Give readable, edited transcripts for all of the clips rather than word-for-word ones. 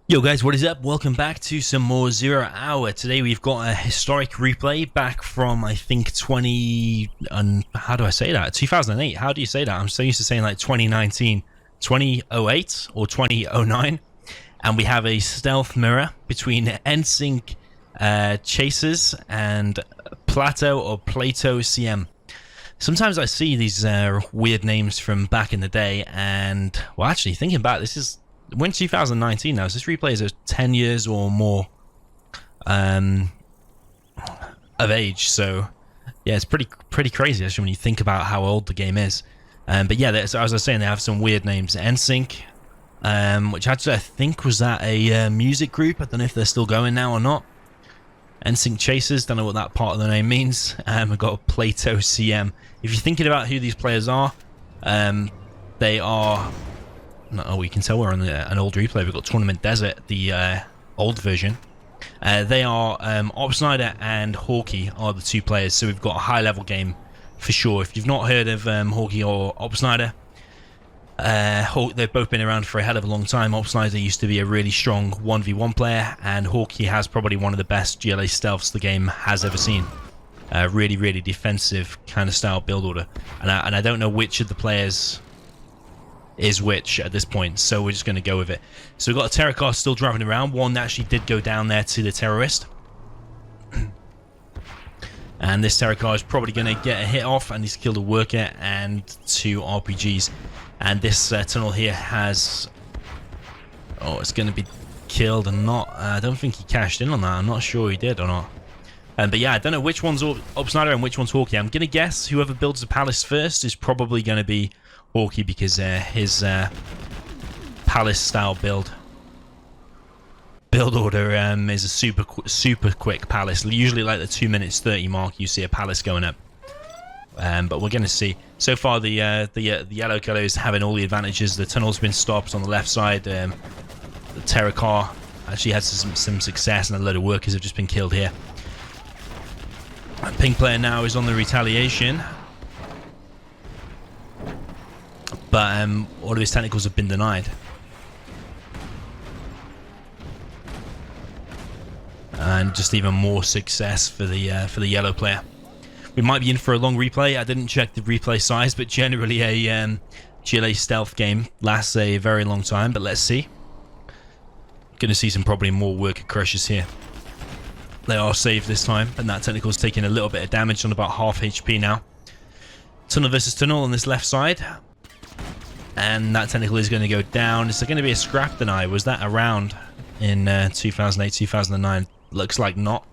Yo guys, what is up? Welcome back to some more Zero Hour. Today we've got a historic replay back from, I think, how do I say that? 2008. How do you say that? I'm so used to saying like 2019, 2008 or 2009. And we have a stealth mirror between NSYNC Chasers and Plato or Plato CM. Sometimes I see these weird names from back in the day, and well, actually thinking back, we're in 2019 now, so this replay is 10 years or more of age. So yeah, it's pretty crazy actually when you think about how old the game is. But yeah, as I was saying, they have some weird names. NSYNC, which actually I think was that a music group. I don't know if they're still going now or not. NSYNC Chasers, don't know what that part of the name means. We've got Plato CM. If you're thinking about who these players are, they are... Oh, we can tell we're on an old replay. We've got Tournament Desert, the old version. They are Opsnyder and Hawky are the two players, so we've got a high-level game for sure. If you've not heard of Hawky or Opsnyder, they've both been around for a hell of a long time. Opsnyder used to be a really strong 1v1 player, and Hawky has probably one of the best GLA Stealths the game has ever seen. Really defensive kind of style build order. And I don't know which of the players is which at this point, so we're just going to go with it. So we've got a terror car still driving around. One actually did go down there to the terrorist. And this terror car is probably going to get a hit off, and he's killed a worker and 2 RPGs. And this tunnel here has... Oh, it's going to be killed and not... I don't think he cashed in on that. I'm not sure he did or not. But yeah, I don't know which one's Opsnyder and which one's Hawky. I'm going to guess whoever builds the palace first is probably going to be Hawky, because his palace style build order is a super quick palace. Usually like the 2 minutes 30 mark you see a palace going up. But we're going to see. So far the yellow colour is having all the advantages. The tunnel's been stopped on the left side. The terror car actually had some success, and a load of workers have just been killed here. Pink player now is on the retaliation. But all of his technicals have been denied. And just even more success for the yellow player. We might be in for a long replay. I didn't check the replay size, but generally a GLA Stealth game lasts a very long time. But let's see. Going to see some probably more worker crushes here. They are saved this time, and that technical's taking a little bit of damage on about half HP now. Tunnel versus tunnel on this left side. And that technical is going to go down. Is there going to be a scrap deny? Was that around in 2008, 2009? Looks like not.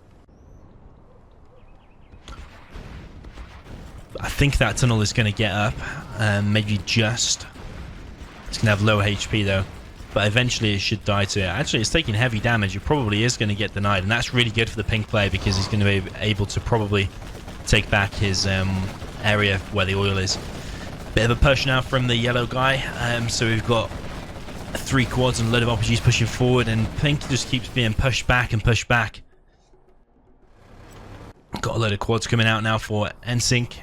I think that tunnel is going to get up. Maybe just. It's going to have low HP though. But eventually it should die to it. Actually, it's taking heavy damage. It probably is going to get denied. And that's really good for the pink player, because he's going to be able to probably take back his area where the oil is. Bit of a push now from the yellow guy. So we've got 3 quads and a load of RPGs pushing forward, and pink just keeps being pushed back and pushed back. Got a load of quads coming out now for NSYNC.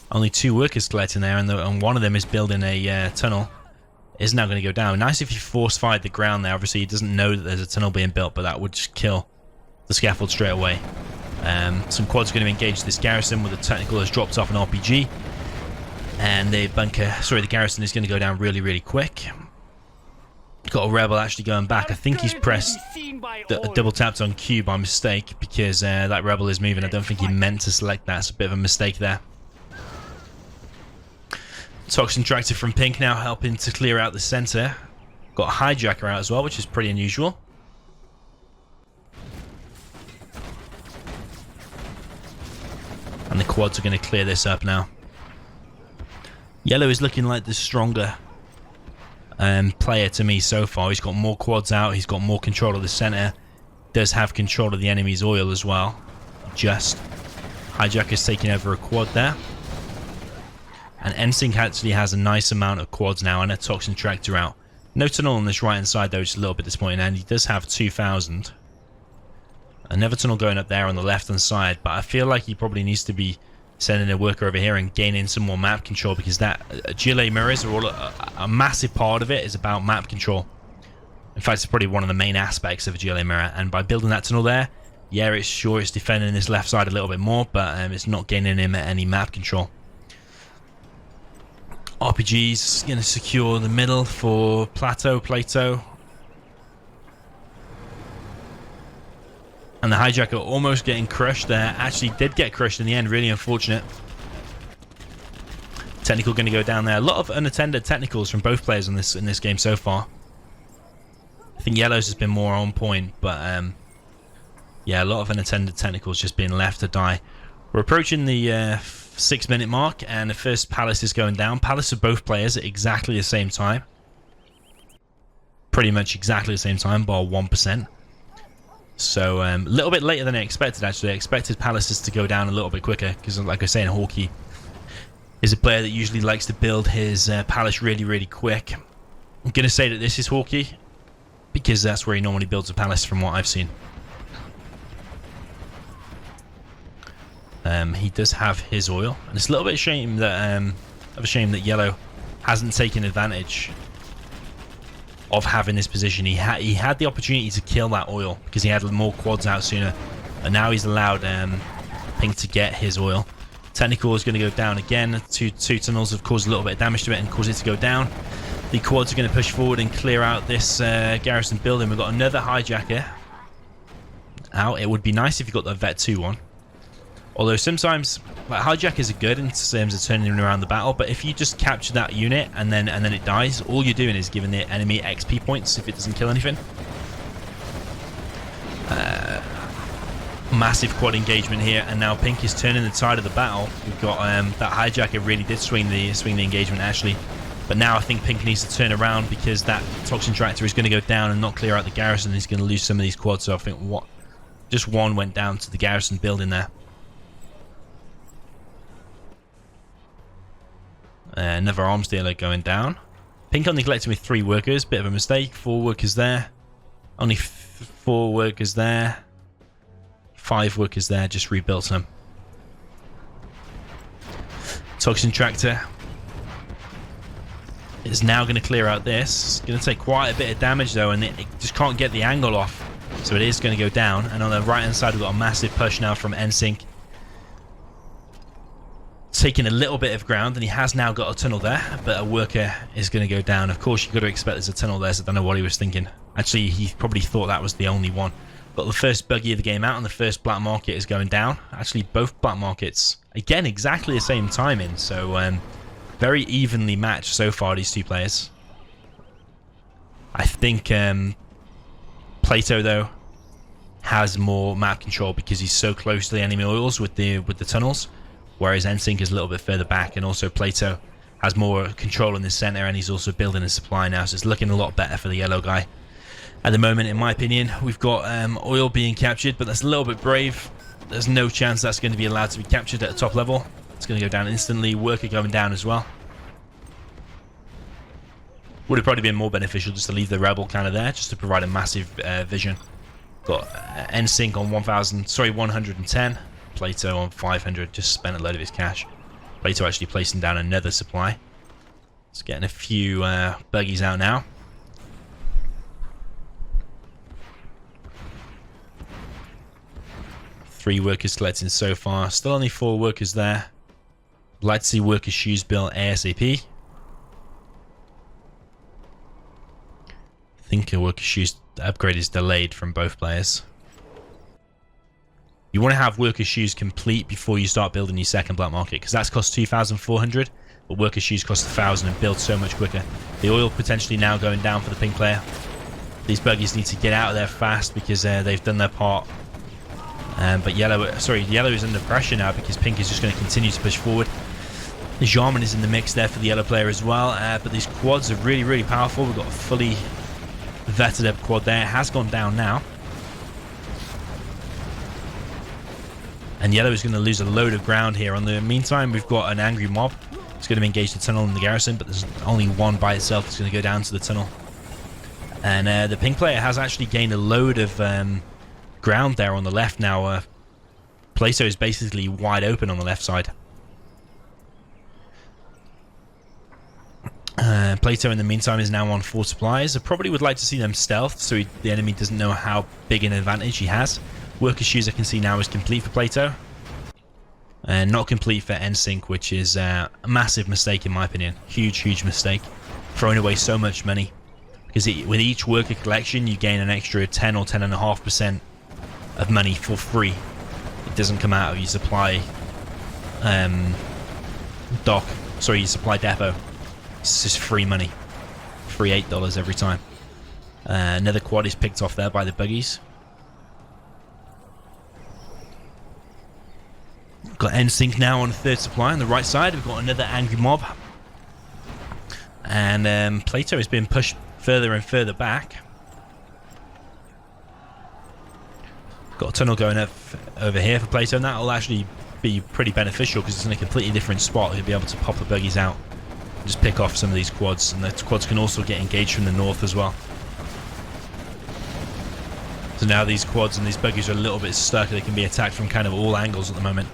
Only 2 workers collecting there, and one of them is building a tunnel. Is now going to go down. Nice if you force fired the ground there. Obviously he doesn't know that there's a tunnel being built, but that would just kill the scaffold straight away. Some quads are going to engage this garrison with the technical has dropped off an RPG, and the garrison is going to go down really quick. Got a rebel actually going back. I think he's pressed double tapped on Q by mistake, because that rebel is moving. I don't think he meant to select that. It's a bit of a mistake there. Toxin tractor from pink now helping to clear out the center. Got a hijacker out as well, which is pretty unusual. And the quads are going to clear this up now. Yellow is looking like the stronger player to me so far. He's got more quads out. He's got more control of the center. Does have control of the enemy's oil as well. Just. Hijacker's taking over a quad there. And NSYNC actually has a nice amount of quads now, and a toxin tractor out. No tunnel on this right hand side though, just a little bit disappointing, and he does have 2,000. Another tunnel going up there on the left hand side, but I feel like he probably needs to be sending a worker over here and gaining some more map control, because that GLA mirrors are all a massive part of it is about map control. In fact, it's probably one of the main aspects of a GLA mirror, and by building that tunnel there, yeah, it's defending this left side a little bit more, but it's not gaining him any map control. RPG's going to secure the middle for Plato. And the hijacker almost getting crushed there. Actually did get crushed in the end, really unfortunate. Technical going to go down there. A lot of unattended technicals from both players in this game so far. I think Yellow's has been more on point, but yeah, a lot of unattended technicals just being left to die. We're approaching the 6-minute mark, and the first Palace is going down. Palace of both players at exactly the same time. Pretty much exactly the same time, bar 1%. So a little bit later than I expected, actually. I expected Palaces to go down a little bit quicker, because like I was saying, Hawky is a player that usually likes to build his Palace really, really quick. I'm going to say that this is Hawky, because that's where he normally builds a Palace from what I've seen. He does have his oil, and it's a little bit of a shame that Yellow hasn't taken advantage of having this position. He had the opportunity to kill that oil because he had more quads out sooner, and now he's allowed Pink to get his oil. Technical is going to go down again. Two tunnels have caused a little bit of damage to it and caused it to go down. The quads are going to push forward and clear out this garrison building. We've got another hijacker out. It would be nice if you got the Vet 2 one. Although sometimes like, hijackers are good in terms of turning around the battle, but if you just capture that unit and then it dies, all you're doing is giving the enemy XP points if it doesn't kill anything. Massive quad engagement here, and now Pink is turning the tide of the battle. We've got that hijacker really did swing the engagement actually, but now I think Pink needs to turn around because that toxin tractor is going to go down and not clear out the garrison. He's going to lose some of these quads, so I think just one went down to the garrison building there. Another arms dealer going down. Pink only collecting with 3 workers. Bit of a mistake. 4 workers there. Only 4 workers there. 5 workers there. Just rebuilt them. Toxin tractor is now going to clear out this. It's going to take quite a bit of damage though, and it just can't get the angle off. So it is going to go down. And on the right hand side we've got a massive push now from NSYNC. Taking a little bit of ground, and he has now got a tunnel there, but a worker is going to go down. Of course, you've got to expect there's a tunnel there, so I don't know what he was thinking. Actually, he probably thought that was the only one. Got the first buggy of the game out, and the first black market is going down. Actually, both black markets, again, exactly the same timing, so very evenly matched so far, these two players. I think Plato, though, has more map control because he's so close to the enemy oils with the tunnels. Whereas NSYNC is a little bit further back, and also Plato has more control in the center, and he's also building a supply now, so it's looking a lot better for the yellow guy. At the moment, in my opinion, we've got oil being captured, but that's a little bit brave. There's no chance that's going to be allowed to be captured at the top level. It's going to go down instantly. Worker going down as well. Would have probably been more beneficial just to leave the rebel kind of there, just to provide a massive vision. Got NSYNC on 110. Plato on 500, just spent a load of his cash. Plato actually placing down another supply. It's getting a few buggies out now. Three workers collecting so far. Still only 4 workers there. I'd like to see workers' shoes built ASAP. I think a workers' shoes upgrade is delayed from both players. You want to have workers' shoes complete before you start building your second black market, because that's cost 2,400, but workers' shoes cost 1,000 and build so much quicker. The oil potentially now going down for the Pink player. These buggies need to get out of there fast because they've done their part. But Yellow is under pressure now because Pink is just going to continue to push forward. The Jarman is in the mix there for the yellow player as well, but these quads are really, really powerful. We've got a fully vetted up quad there. It has gone down now. And Yellow is going to lose a load of ground here. In the meantime, we've got an angry mob. It's going to engage the tunnel in the garrison, but there's only one by itself that's going to go down to the tunnel. And the Pink player has actually gained a load of ground there on the left now. Plato is basically wide open on the left side. And Plato in the meantime is now on 4 supplies. I probably would like to see them stealth so the enemy doesn't know how big an advantage he has. Worker shoes I can see now is complete for Plato. And not complete for NSYNC, which is a massive mistake in my opinion. Huge mistake. Throwing away so much money. Because with each worker collection you gain an extra 10 or 10.5% of money for free. It doesn't come out of your supply your supply depot. It's just free money. Free $8 every time. Another quad is picked off there by the buggies. Got NSYNC now on the 3rd supply on the right side. We've got another angry mob. And Plato has been pushed further and further back. Got a tunnel going up over here for Plato, and that will actually be pretty beneficial because it's in a completely different spot. He'll be able to pop the buggies out and just pick off some of these quads, and the quads can also get engaged from the north as well. So now these quads and these buggies are a little bit stuck. They can be attacked from kind of all angles at the moment.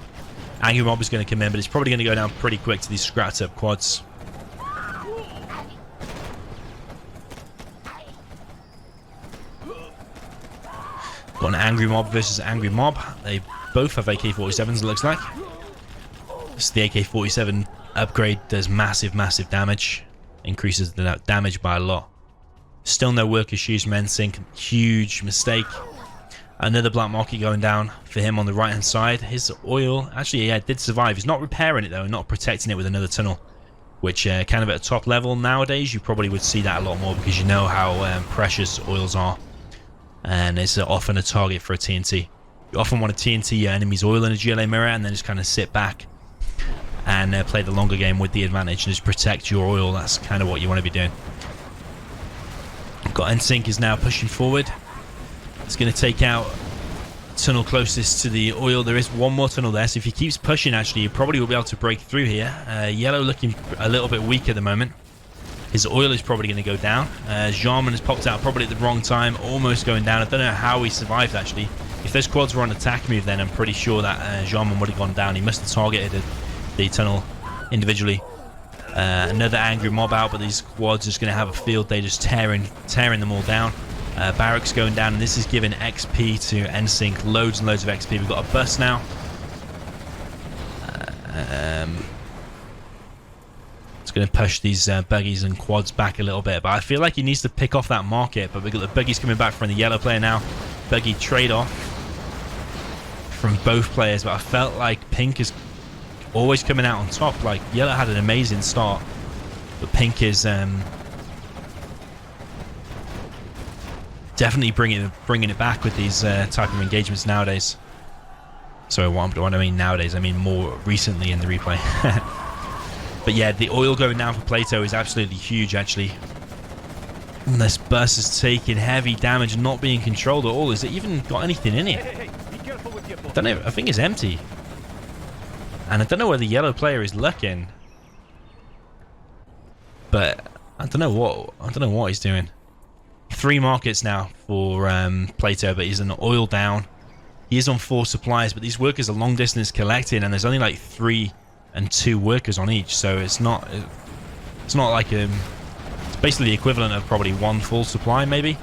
Angry mob is going to come in, but it's probably going to go down pretty quick to these scrapped up quads. Got an angry mob versus angry mob. They both have AK-47s, it looks like. This, the AK-47 upgrade does massive damage. Increases the damage by a lot. Still no worker shoes from NSYNC. Huge mistake. Another black market going down for him on the right hand side. His oil, actually, yeah, did survive. He's not repairing it though, not protecting it with another tunnel. Which, kind of at a top level nowadays, you probably would see that a lot more because you know how precious oils are. And it's often a target for a TNT. You often want to TNT your enemy's oil in a GLA mirror and then just kind of sit back and play the longer game with the advantage and just protect your oil. That's kind of what you want to be doing. Got NSYNC is now pushing forward. It's going to take out tunnel closest to the oil. There is one more tunnel there, so if he keeps pushing, actually, he probably will be able to break through here. Yellow looking a little bit weak at the moment. His oil is probably going to go down. Jarman has popped out probably at the wrong time, almost going down. I don't know how he survived, actually. If those quads were on attack move, then I'm pretty sure that Jarman would have gone down. He must have targeted the tunnel individually. Another angry mob out, but these quads are just going to have a field day, just tearing them all down. Barracks going down, and this is giving XP to NSYNC. Loads and loads of XP. We've got a bus now. It's going to push these buggies and quads back a little bit, but I feel like he needs to pick off that market. But we've got the buggies coming back from the yellow player now. Buggy trade-off from both players, but I felt like pink is always coming out on top. Like, yellow had an amazing start, but pink is definitely bringing it back with these type of engagements nowadays. So what I mean nowadays, I mean more recently in the replay. But yeah, the oil going down for Plato is absolutely huge, actually. And this bus is taking heavy damage and not being controlled at all. Has it even got anything in it? I don't know. I think it's empty. And I don't know where the yellow player is looking. But I don't know what he's doing. 3 markets now for Plato, but he's an oil down. He is on 4 supplies, but these workers are long distance collecting, and there's only like 3 and 2 workers on each, so it's not like it's basically the equivalent of probably 1 full supply, maybe.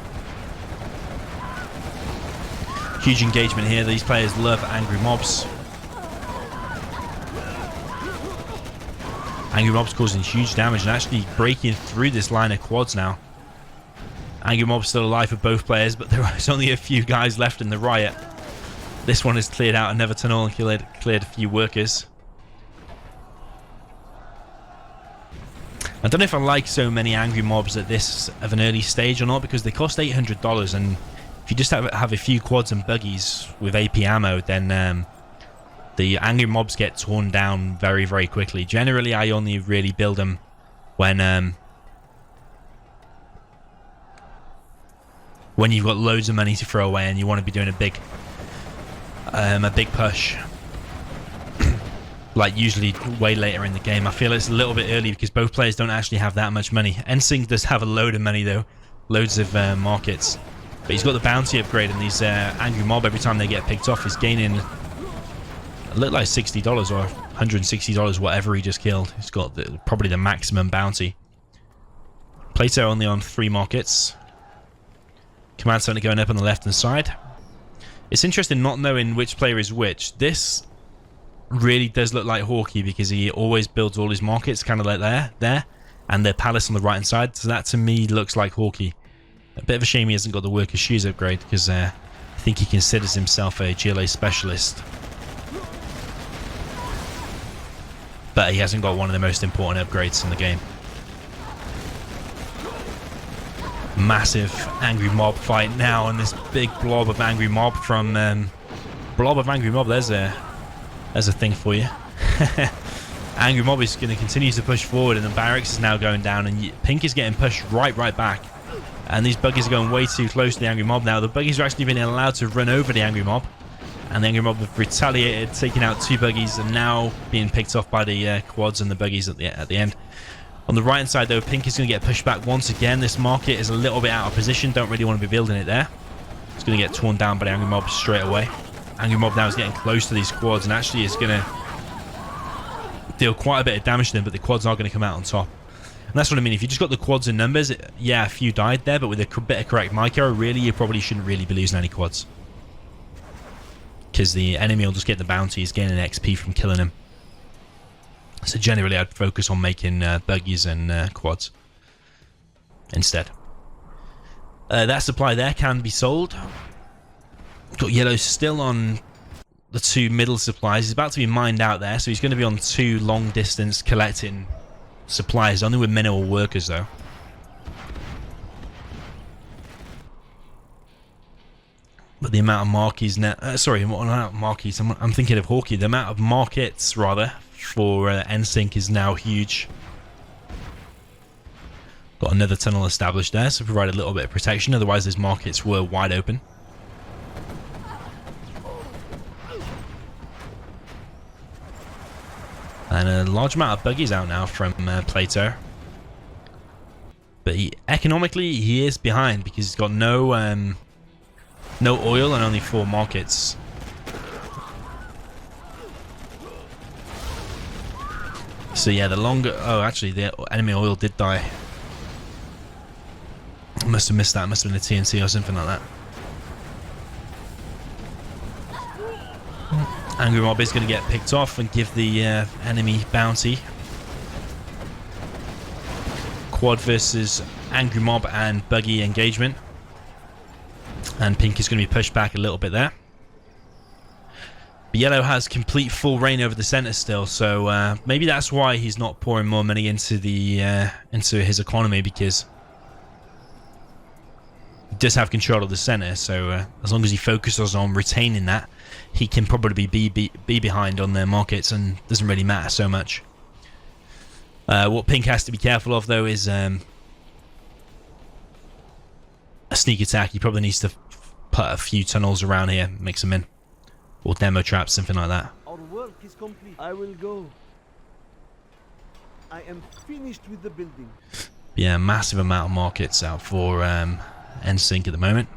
Huge engagement here. These players love angry mobs. Angry mobs causing huge damage and actually breaking through this line of quads now. Angry mob's still alive for both players, but there's only a few guys left in the riot. This one has cleared out another tunnel and cleared a few workers. I don't know if I like so many angry mobs at this of an early stage or not, because they cost $800, and if you just have a few quads and buggies with AP ammo, then the angry mobs get torn down very, very quickly. Generally, I only really build them when you've got loads of money to throw away and you want to be doing a big push. Like usually way later in the game. I feel it's a little bit early because both players don't actually have that much money. NSYNC does have a load of money though, loads of markets, but he's got the bounty upgrade, and these angry mob, every time they get picked off, is gaining a little like $60 or $160, whatever he just killed. He's got probably the maximum bounty. Plato only on 3 markets. Command center going up on the left-hand side. It's interesting not knowing which player is which. This really does look like Hawky because he always builds all his markets kind of like there, and the palace on the right-hand side. So that to me looks like Hawky. A bit of a shame he hasn't got the worker shoes upgrade because I think he considers himself a GLA specialist. But he hasn't got one of the most important upgrades in the game. Massive angry mob fight now, and this big blob of angry mob from there's a thing for you. Angry mob is going to continue to push forward, and the barracks is now going down, and Pink is getting pushed right back, and these buggies are going way too close to the angry mob now. The buggies are actually being allowed to run over the angry mob, and the angry mob have retaliated, taking out 2 buggies, and now being picked off by the quads and the buggies at the end. On the right hand side though, Pink is going to get pushed back once again. This market is a little bit out of position. Don't really want to be building it there. It's going to get torn down by the angry mob straight away. Angry mob now is getting close to these quads and actually is going to deal quite a bit of damage to them, but the quads are going to come out on top. And that's what I mean. If you just got the quads in numbers, yeah, a few died there, but with a bit of correct micro, really, you probably shouldn't really be losing any quads. Because the enemy will just get the bounties, gaining XP from killing them. So generally, I'd focus on making buggies and quads instead. That supply there can be sold. Got yellow still on the 2 middle supplies. He's about to be mined out there, so he's going to be on 2 long distance collecting supplies, only with minimal workers though. But the amount of marquees now, I'm thinking of Hawky. The amount of markets rather for NSYNC is now huge. Got another tunnel established there, so provide a little bit of protection, otherwise those markets were wide open. And a large amount of buggies out now from Plato. But economically he is behind because he's got no oil and only 4 markets. So yeah, the longer... Oh, actually, the enemy oil did die. I must have missed that. It must have been a TNC or something like that. Angry Mob is going to get picked off and give the enemy bounty. Quad versus Angry Mob and Buggy engagement. And Pink is going to be pushed back a little bit there. But Yellow has complete full reign over the center still, so maybe that's why he's not pouring more money into the into his economy, because he does have control of the center. So as long as he focuses on retaining that, he can probably be behind on their markets, and doesn't really matter so much. What Pink has to be careful of though is a sneak attack. He probably needs to put a few tunnels around here, mix them in. Or demo traps, something like that. Our work is complete. I will go. I am finished with the building. Yeah, massive amount of markets out for NSYNC at the moment.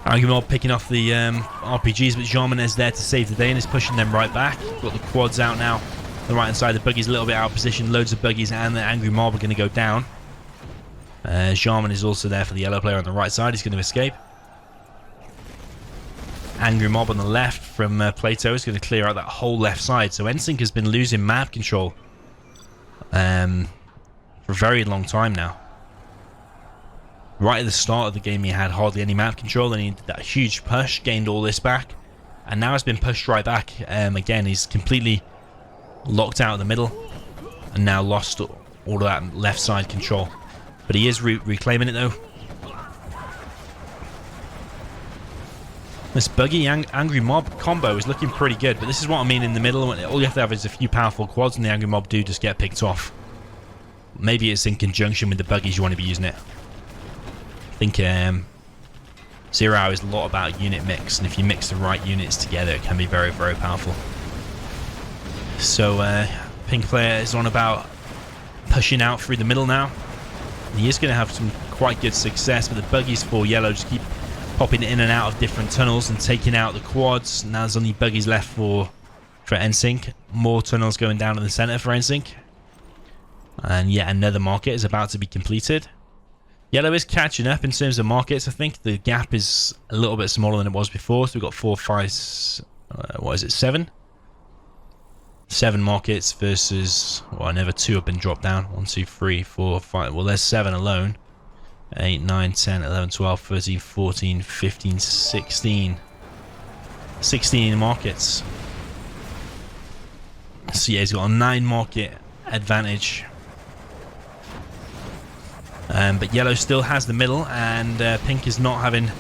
Argument picking off the RPGs, but Jarman is there to save the day and is pushing them right back. Got the quads out now. The right hand side, the buggy's a little bit out of position. Loads of buggies and the Angry Mob are going to go down. Jarman is also there for the yellow player on the right side. He's going to escape. Angry Mob on the left from Plato is going to clear out that whole left side. So NSYNC has been losing map control for a very long time now. Right at the start of the game he had hardly any map control, and he did that huge push, gained all this back, and now it's been pushed right back. Again, he's completely locked out in the middle and now lost all of that left side control, but he is reclaiming it though. This Buggy Angry Mob combo is looking pretty good, but this is what I mean in the middle. All you have to have is a few powerful quads and the Angry Mob do just get picked off. Maybe it's in conjunction with the buggies you want to be using it. I think Zero Hour is a lot about unit mix, and if you mix the right units together it can be very, very powerful. So Pink player is on about pushing out through the middle now. He is going to have some quite good success, but the buggies for Yellow just keep popping in and out of different tunnels and taking out the quads. Now there's only buggies left for NSYNC. More tunnels going down in the center for NSYNC. And yet another market is about to be completed. Yellow is catching up in terms of markets. I think the gap is a little bit smaller than it was before. So we've got 4, 5, what is it, 7? 7 markets versus, well, another 2 have been dropped down. 1, 2, 3, 4, 5. Well, there's 7 alone. 8, 9, 10, 11, 12, 13, 14, 15, 16. 16 markets. So yeah, he's got a 9 market advantage. But yellow still has the middle, and pink is not having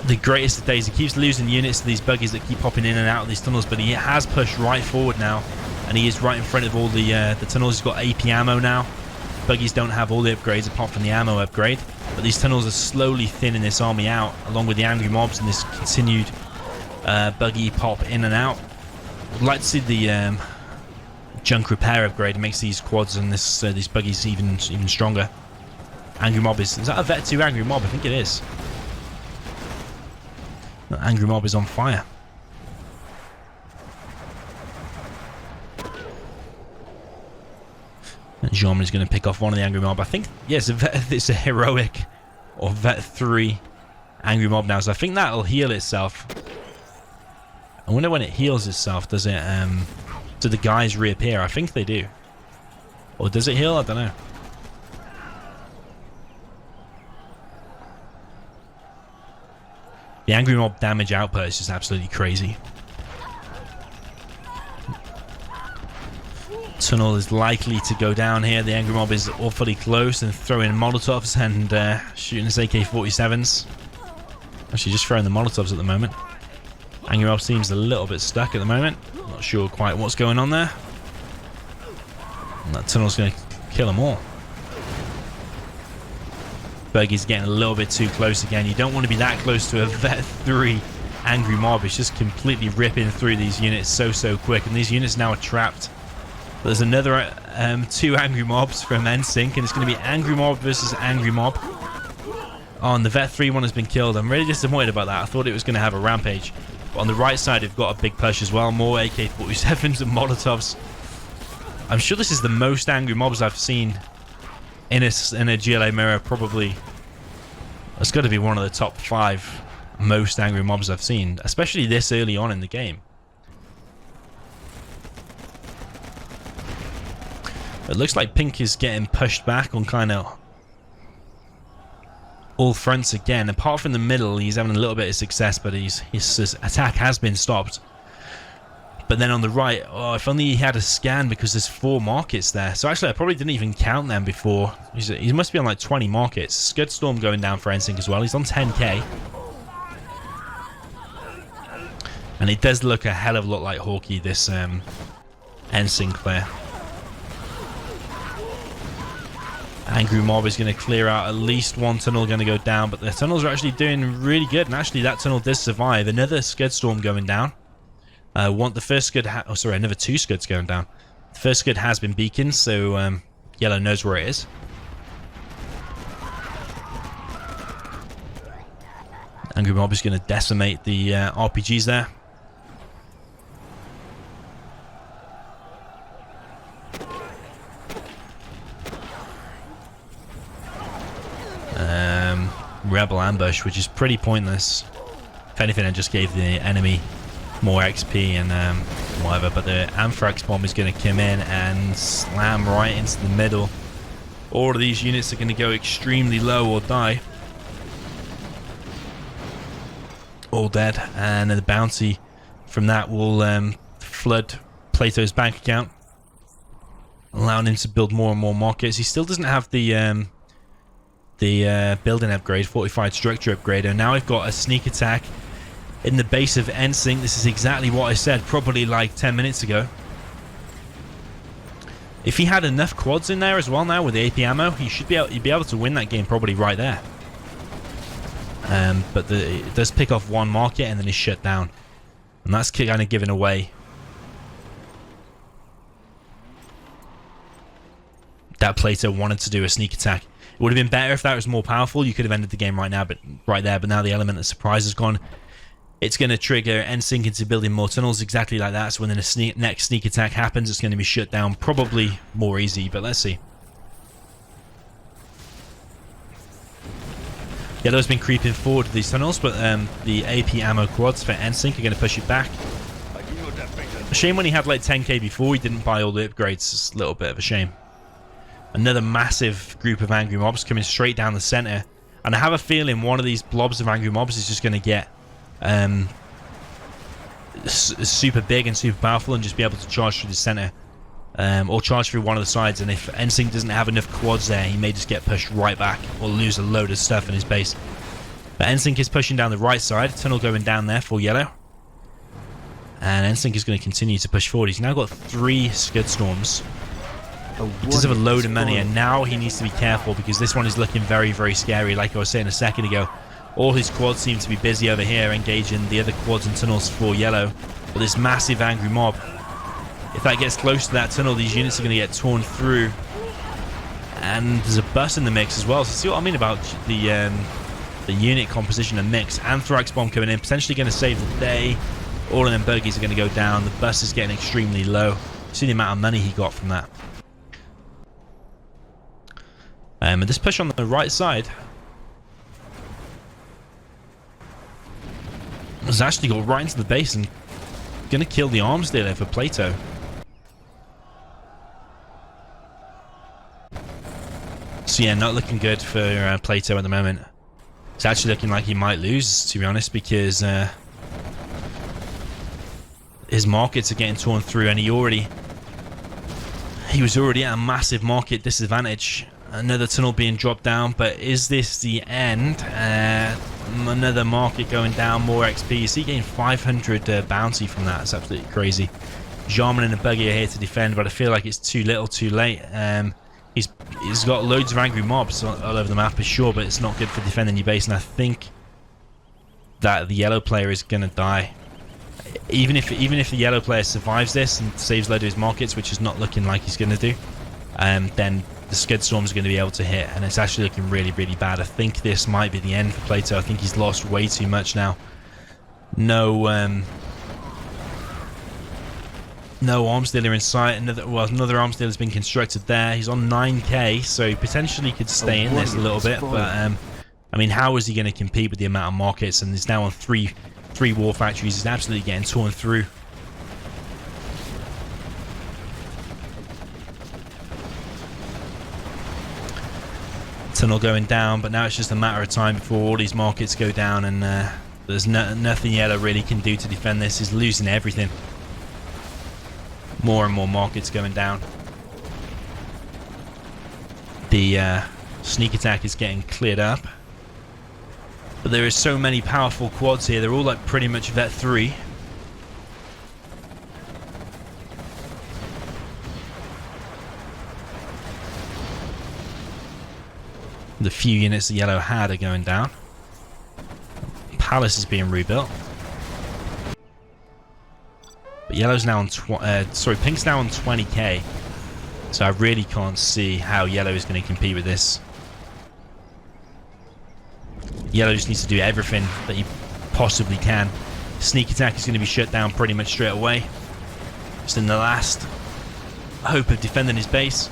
the greatest of days. He keeps losing units to these buggies that keep popping in and out of these tunnels, but he has pushed right forward now, and he is right in front of all the tunnels. He's got AP ammo now. Buggies don't have all the upgrades apart from the ammo upgrade, but these tunnels are slowly thinning this army out, along with the angry mobs and this continued buggy pop in and out. I'd like to see the junk repair upgrade. It makes these quads and these buggies even stronger. Angry mob is that a Vet 2 angry mob? I think it is. The angry mob is on fire. And Jean is going to pick off one of the angry mob. I think, yes, it's a heroic or Vet 3 angry mob now. So I think that'll heal itself. I wonder when it heals itself, does it, do the guys reappear? I think they do. Or does it heal? I don't know. The angry mob damage output is just absolutely crazy. Tunnel is likely to go down here. The angry mob is awfully close and throwing Molotovs and shooting his AK-47s. Actually, just throwing the Molotovs at the moment. Angry mob seems a little bit stuck at the moment. Not sure quite what's going on there. And that tunnel's going to kill them all. Buggy's getting a little bit too close again. You don't want to be that close to a Vet 3 angry mob. It's just completely ripping through these units so quick. And these units now are trapped. There's another 2 angry mobs from NSYNC, and it's going to be angry mob versus angry mob. Oh, and the Vet 3 one has been killed. I'm really disappointed about that. I thought it was going to have a rampage. But on the right side, we've got a big push as well. More AK-47s and Molotovs. I'm sure this is the most angry mobs I've seen in a GLA mirror. Probably, it's got to be one of the top 5 most angry mobs I've seen, especially this early on in the game. It looks like pink is getting pushed back on kind of all fronts again. Apart from the middle, he's having a little bit of success, but his attack has been stopped. But then on the right, oh, if only he had a scan, because there's 4 markets there. So actually, I probably didn't even count them before. He must be on like 20 markets. Scud Storm going down for NSYNC as well. He's on 10k. And it does look a hell of a lot like Hawky, this NSYNC player. Angry mob is going to clear out at least 1 tunnel going to go down, but the tunnels are actually doing really good, and actually that tunnel does survive. Another Scud Storm going down. The first Scud, another 2 Scuds going down. The first Scud has been beaconed, so yellow knows where it is. Angry mob is going to decimate the RPGs there. Rebel ambush, which is pretty pointless. If anything, it just gave the enemy more XP and whatever, but the Anthrax bomb is going to come in and slam right into the middle. All of these units are going to go extremely low or die. All dead, and the bounty from that will flood Plato's bank account, allowing him to build more and more markets. He still doesn't have the building upgrade, fortified structure upgrade, and now I've got a sneak attack in the base of NSYNC. This is exactly what I said probably like 10 minutes ago. If he had enough quads in there as well now with the AP ammo, he'd be able to win that game probably right there. But it does pick off 1 market and then he's shut down, and that's kind of given away that Plato wanted to do a sneak attack. It would have been better if that was more powerful. You could have ended the game right now, but right there. But now the element of surprise is gone. It's going to trigger NSYNC into building more tunnels exactly like that. So when the next sneak attack happens, it's going to be shut down probably more easy. But let's see. Yellow's been creeping forward to these tunnels, but the AP ammo quads for NSYNC are going to push it back. A shame when he had like 10k before, he didn't buy all the upgrades. It's a little bit of a shame. Another massive group of angry mobs coming straight down the center. And I have a feeling one of these blobs of angry mobs is just going to get super big and super powerful and just be able to charge through the center. Or charge through one of the sides, and if NSYNC doesn't have enough quads there, he may just get pushed right back or lose a load of stuff in his base. But NSYNC is pushing down the right side, tunnel going down there for Yellow. And NSYNC is going to continue to push forward. He's now got 3 Scud Storms. He does have a load of money, and now he needs to be careful because this one is looking very, very scary. Like I was saying a second ago, all his quads seem to be busy over here engaging the other quads and tunnels for Yellow. But this massive angry mob, if that gets close to that tunnel, these units are going to get torn through. And there's a bus in the mix as well. So see what I mean about the unit composition and mix. Anthrax bomb coming in, potentially going to save the day. All of them bogies are going to go down. The bus is getting extremely low. See the amount of money he got from that. And this push on the right side has actually got right into the base and going to kill the arms dealer for Plato. So yeah, not looking good for Plato at the moment. It's actually looking like he might lose, to be honest, because his markets are getting torn through, and he was already at a massive market disadvantage. Another tunnel being dropped down, but is this the end? Another market going down, more XP. You see, getting 500 bounty from that. It's absolutely crazy. Jarman and the buggy are here to defend, but I feel like it's too little, too late. He's got loads of angry mobs all over the map, for sure, but it's not good for defending your base. And I think that the yellow player is going to die. Even if the yellow player survives this and saves a load of his markets, which is not looking like he's going to do, then the Scud Storms are going to be able to hit, and it's actually looking really, really bad. I think this might be the end for Plato. I think he's lost way too much now. No arms dealer in sight. Another arms dealer has been constructed there. He's on 9k, so he potentially could stay in this a little bit. But I mean, how is he going to compete with the amount of markets? And he's now on three war factories. He's absolutely getting torn through. Tunnel going down, but now it's just a matter of time before all these markets go down, and there's nothing Yellow really can do to defend this. He's losing everything. More and more markets going down. The sneak attack is getting cleared up, but there is so many powerful quads here. They're all like pretty much vet 3. The few units that Yellow had are going down. Palace is being rebuilt. But Yellow's now on Pink's now on 20k. So I really can't see how Yellow is going to compete with this. Yellow just needs to do everything that he possibly can. Sneak attack is going to be shut down pretty much straight away. Just in the last hope of defending his base.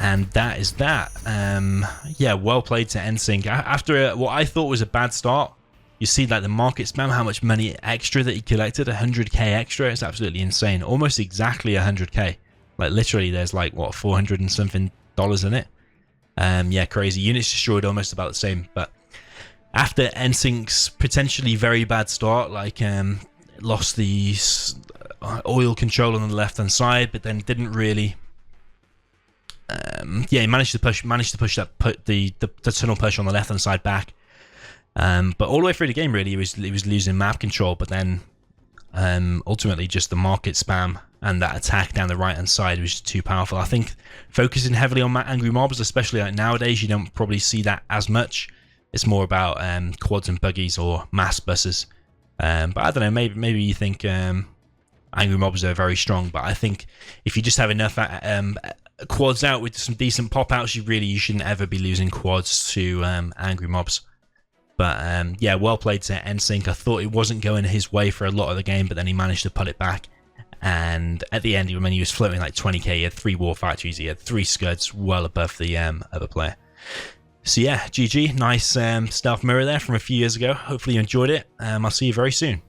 And that is that. Yeah, well played to NSYNC. After what I thought was a bad start, you see like the market spam, how much money extra that he collected, 100k extra. It's absolutely insane. Almost exactly 100k. Like literally there's like, what, 400 and something dollars in it. Yeah, crazy. Units destroyed almost about the same. But after NSYNC's potentially very bad start, like lost the oil control on the left hand side, but then didn't really... yeah, he managed to push the tunnel push on the left hand side back, but all the way through the game really he was losing map control, but then ultimately just the market spam and that attack down the right hand side was just too powerful. I think focusing heavily on angry mobs, especially like nowadays, you don't probably see that as much. It's more about quads and buggies or mass buses, but I don't know, maybe you think angry mobs are very strong, but I think if you just have enough quads out with some decent pop outs, you shouldn't ever be losing quads to angry mobs. But yeah, well played to NSYNC. I thought it wasn't going his way for a lot of the game, but then he managed to pull it back. And at the end, when he was floating like 20k, he had 3 war factories, he had 3 scuds, well above the other player. So yeah, GG, nice stealth mirror there from a few years ago. Hopefully you enjoyed it. I'll see you very soon.